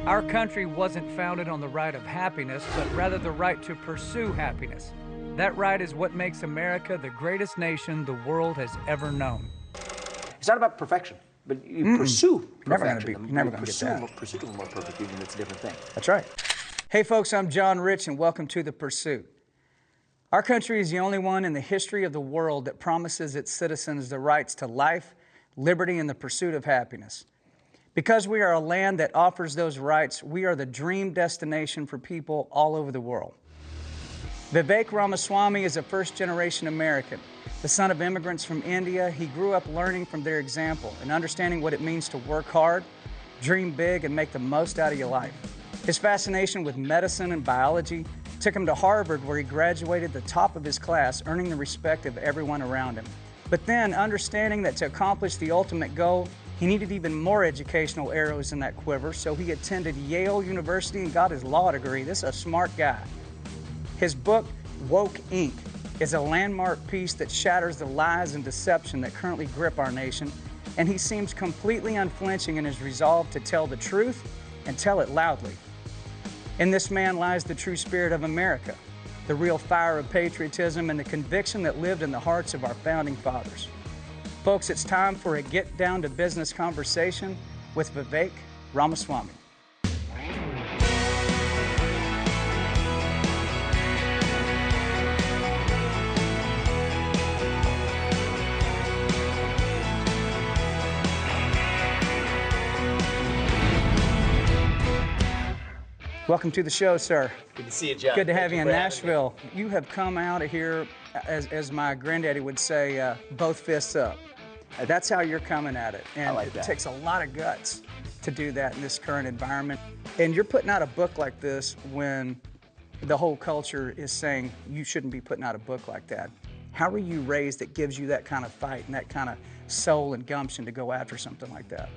Our country wasn't founded on the right of happiness, but rather the right to pursue happiness. That right is what makes America the greatest nation the world has ever known. It's not about perfection, but you pursue perfection. You're never gonna get that. Pursuit of a more perfect union, that's a different thing. That's right. Hey folks, I'm John Rich and welcome to The Pursuit. Our country is the only one in the history of the world that promises its citizens the rights to life, liberty, and the pursuit of happiness. Because we are a land that offers those rights, we are the dream destination for people all over the world. Vivek Ramaswamy is a first-generation American. The son of immigrants from India, he grew up learning from their example and understanding what it means to work hard, dream big, and make the most out of your life. His fascination with medicine and biology took him to Harvard, where he graduated the top of his class, earning the respect of everyone around him. But then, understanding that to accomplish the ultimate goal, he needed even more educational arrows in that quiver, so he attended Yale University and got his law degree. This is a smart guy. His book, Woke Inc., is a landmark piece that shatters the lies and deception that currently grip our nation, and he seems completely unflinching in his resolve to tell the truth and tell it loudly. In this man lies the true spirit of America, the real fire of patriotism and the conviction that lived in the hearts of our founding fathers. Folks, it's time for a get-down-to-business conversation with Vivek Ramaswamy. Welcome to the show, sir. Good to see you, John. Good to have you in Nashville. You have come out of here, as my granddaddy would say, both fists up. That's how you're coming at it. And it takes a lot of guts to do that in this current environment. And you're putting out a book like this when the whole culture is saying you shouldn't be putting out a book like that. How were you raised that gives you that kind of fight and that kind of soul and gumption to go after something like that?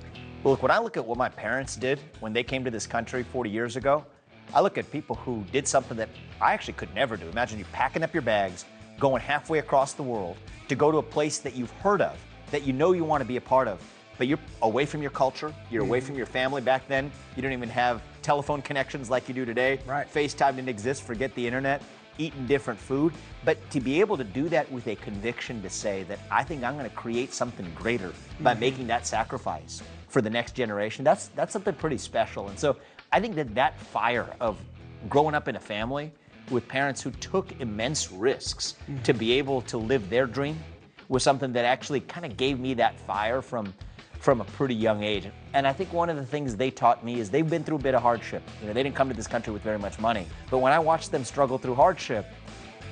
Well, look, when I look at what my parents did when they came to this country 40 years ago, I look at people who did something that I actually could never do. Imagine you packing up your bags, going halfway across the world to go to a place that you've heard of, that you know you want to be a part of, but you're away from your culture, you're away from your family. Back then, you didn't even have telephone connections like you do today. Right. FaceTime didn't exist, forget the internet, eating different food. But to be able to do that with a conviction to say that I think I'm going to create something greater by making that sacrifice for the next generation, that's something pretty special. And so I think that fire of growing up in a family with parents who took immense risks to be able to live their dream was something that actually kind of gave me that fire from a pretty young age. And I think one of the things they taught me is they've been through a bit of hardship. You know, they didn't come to this country with very much money. But when I watched them struggle through hardship,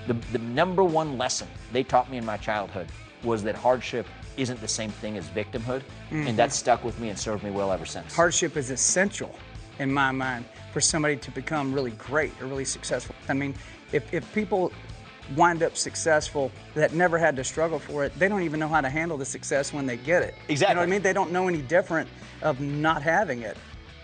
the number one lesson they taught me in my childhood was that hardship isn't the same thing as victimhood. And that stuck with me and served me well ever since. Hardship is essential, in my mind, for somebody to become really great or really successful. I mean, if people wind up successful that never had to struggle for it, they don't even know how to handle the success when they get it. Exactly. You know what I mean? They don't know any different of not having it.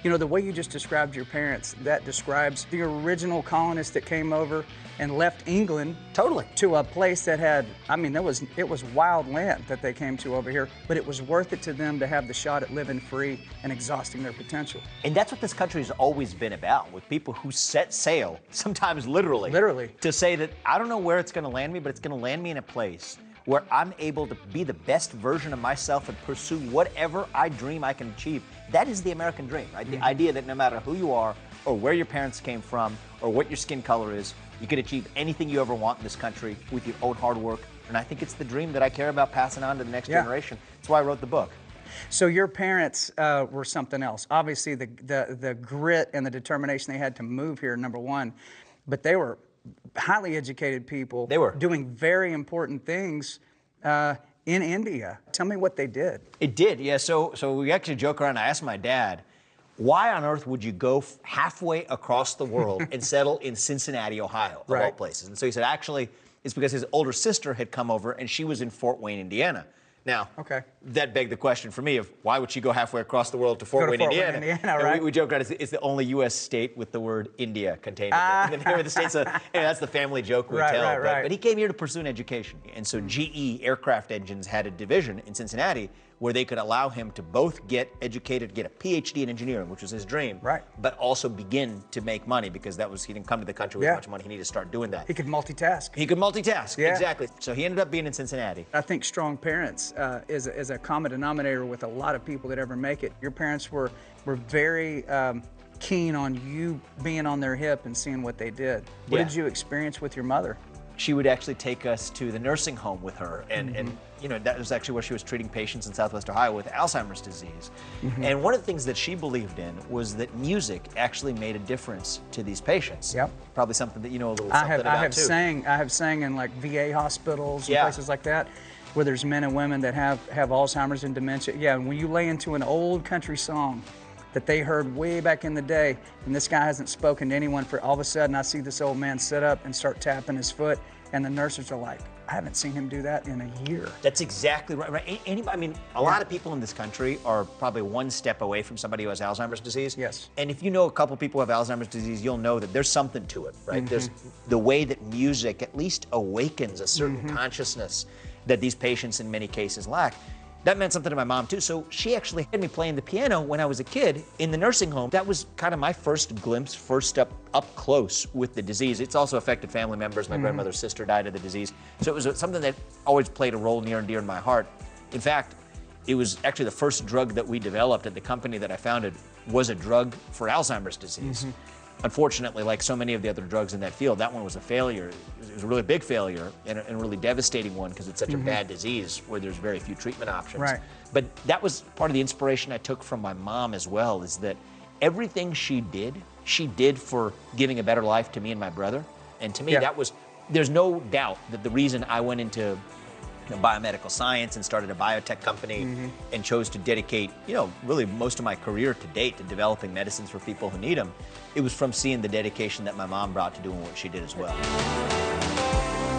You know, the way you just described your parents, that describes the original colonists that came over and left England Totally. to a place that had, I mean, it was wild land that they came to over here, but it was worth it to them to have the shot at living free and exhausting their potential. And that's what this country has always been about, with people who set sail, sometimes literally, to say that I don't know where it's going to land me, but it's going to land me in a place where I'm able to be the best version of myself and pursue whatever I dream I can achieve. That is the American dream, right? The idea that no matter who you are or where your parents came from or what your skin color is, you can achieve anything you ever want in this country with your own hard work. And I think it's the dream that I care about passing on to the next generation. That's why I wrote the book. So your parents were something else. Obviously, the grit and the determination they had to move here, number one, but they were highly educated people. They were doing very important things in India. Tell me what they did. It did, yeah. So we actually joke around. I asked my dad, why on earth would you go halfway across the world and settle in Cincinnati, Ohio, of all places? And so he said, actually, it's because his older sister had come over and she was in Fort Wayne, Indiana. Now, that begged the question for me of why would she go halfway across the world to Fort Wayne, Indiana? Right? We joke around, it's the only U.S. state with the word India contained in the name of the state. So that's the family joke we tell. But he came here to pursue an education. And so GE Aircraft Engines had a division in Cincinnati where they could allow him to both get educated, get a PhD in engineering, which was his dream, right, but also begin to make money, because he didn't come to the country with much money. He needed to start doing that. He could multitask. He could multitask, exactly. So he ended up being in Cincinnati. I think strong parents is a common denominator with a lot of people that ever make it. Your parents were very keen on you being on their hip and seeing what they did. What did you experience with your mother? She would actually take us to the nursing home with her, and you know, that was actually where she was treating patients in Southwest Ohio with Alzheimer's disease. And one of the things that she believed in was that music actually made a difference to these patients. Yep. Probably something that you know a little something about too. I have sang in like VA hospitals and places like that, where there's men and women that have Alzheimer's and dementia. Yeah, and when you lay into an old country song that they heard way back in the day, and this guy hasn't spoken to anyone for, all of a sudden I see this old man sit up and start tapping his foot, and the nurses are like, I haven't seen him do that in a year. That's exactly right. Anybody, I mean, a lot of people in this country are probably one step away from somebody who has Alzheimer's disease. Yes. And if you know a couple people who have Alzheimer's disease, you'll know that there's something to it, right? There's the way that music at least awakens a certain consciousness that these patients in many cases lack. That meant something to my mom too. So she actually had me playing the piano when I was a kid in the nursing home. That was kind of my first glimpse, first up close with the disease. It's also affected family members. My grandmother's sister died of the disease. So it was something that always played a role near and dear in my heart. In fact, it was actually the first drug that we developed at the company that I founded was a drug for Alzheimer's disease. Unfortunately, like so many of the other drugs in that field, that one was a failure. It was a really big failure and a really devastating one, because it's such a bad disease where there's very few treatment options. Right. But that was part of the inspiration I took from my mom as well, is that everything she did for giving a better life to me and my brother. And to me, that was, there's no doubt that the reason I went into biomedical science and started a biotech company and chose to dedicate, really most of my career to date to developing medicines for people who need them, it was from seeing the dedication that my mom brought to doing what she did as well.